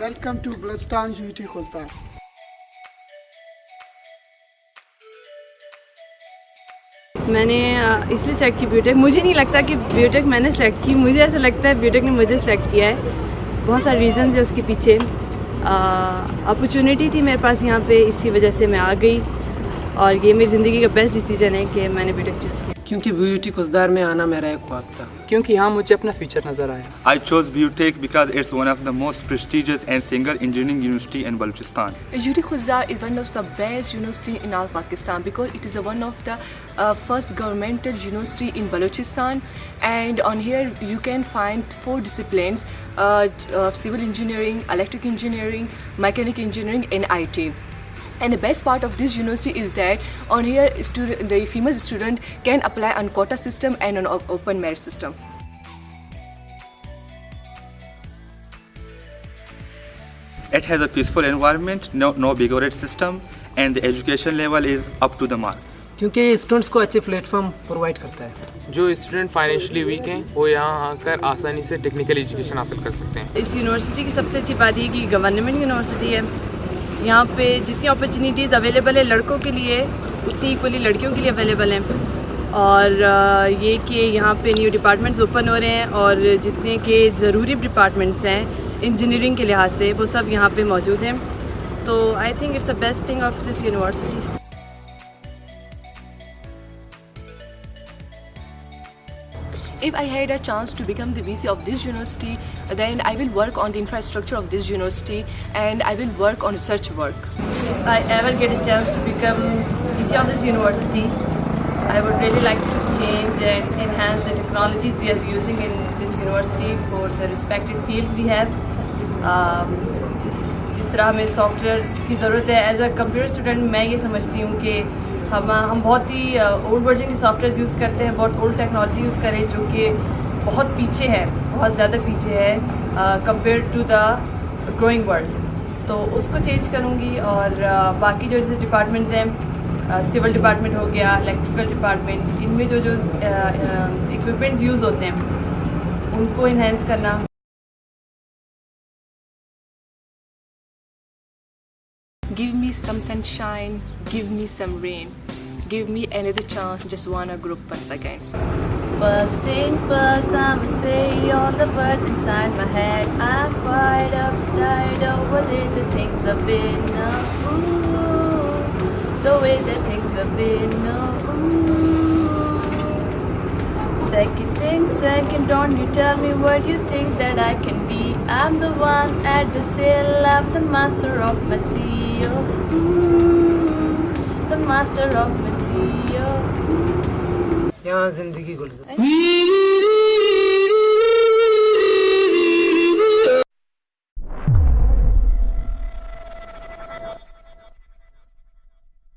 Welcome to Balochistan UT Khuzdar. मैंने इसलिए select की बीटेक। मुझे नहीं लगता कि बीटेक मैंने सेलेक्ट की, मुझे ऐसा लगता है बीटेक ने मुझे सेलेक्ट किया है। बहुत सारे रीज़न है उसके पीछे। अपॉर्चुनिटी थी मेरे पास यहाँ पे, इसी वजह से मैं आ गई और ये मेरी ज़िंदगी का बेस्ट डिसीजन है कि मैंने बीटेक चूज़ किया। क्योंकि BUT खुजदार में आना मेरा एक ख्वाब था, क्योंकि यहाँ मुझे अपना फ्यूचर नज़र आया। I chose BUTech because it's one of the most prestigious and single engineering university in Balochistan. UT Khuzar is one of the best university in all Pakistan because it is one of the first governmental university in Balochistan, and on here you can find 4 disciplines: civil engineering, electric engineering, mechanical engineering, and IT. And the best part of this university is that on here the female student can apply on quota system and on open merit system. It has a peaceful environment, no bigoted system, and the education level is up to the mark. क्योंकि ये students को अच्छे platform provide करता है। जो student financially week हैं वो यहाँ आकर आसानी से टेक्निकल एजुकेशन हासिल कर सकते हैं। इस यूनिवर्सिटी की सबसे अच्छी बात ये कि गवर्नमेंट यूनिवर्सिटी है। यहाँ पे जितनी अपॉर्चुनिटीज़ अवेलेबल है लड़कों के लिए, उतनी इक्वली लड़कियों के लिए अवेलेबल हैं। और ये कि यहाँ पे न्यू डिपार्टमेंट्स ओपन हो रहे हैं और जितने के ज़रूरी डिपार्टमेंट्स हैं इंजीनियरिंग के लिहाज से वो सब यहाँ पे मौजूद हैं। तो I think it's the best thing of this university. If I had a chance to become the VC of this university, then I will work on the infrastructure of this university and I will work on research work. If I ever get a chance to become VC of this university, I would really like to change and enhance the technologies we are using in this university for the respected fields we have. जिस तरह हमें software की ज़रूरत है, as a computer student मैं ये समझती हूँ कि हम बहुत ही ओल्ड वर्जन के सॉफ्टवेयर यूज़ करते हैं, बहुत ओल्ड टेक्नोलॉजी यूज़ करें जो कि बहुत पीछे है, बहुत ज़्यादा पीछे है compare to the growing world. तो उसको चेंज करूँगी और बाकी जो जैसे डिपार्टमेंट हैं, सिविल डिपार्टमेंट हो गया, इलेक्ट्रिकल डिपार्टमेंट, इनमें जो इक्विपमेंट्स यूज़ होते हैं उनको इन्हेंस करना। Give me some sunshine, give me some rain, give me another chance, just wanna grow once again. First thing first, I'ma say all the words inside my head. I'm fired up, tired of the things I've been. Ooh, the way that things have been. Ooh. Second thing second, don't you tell me what you think that I can be. I'm the one at the sail, I'm the master of my sea. The master of my sea. यहाँ जिंदगी गुलजार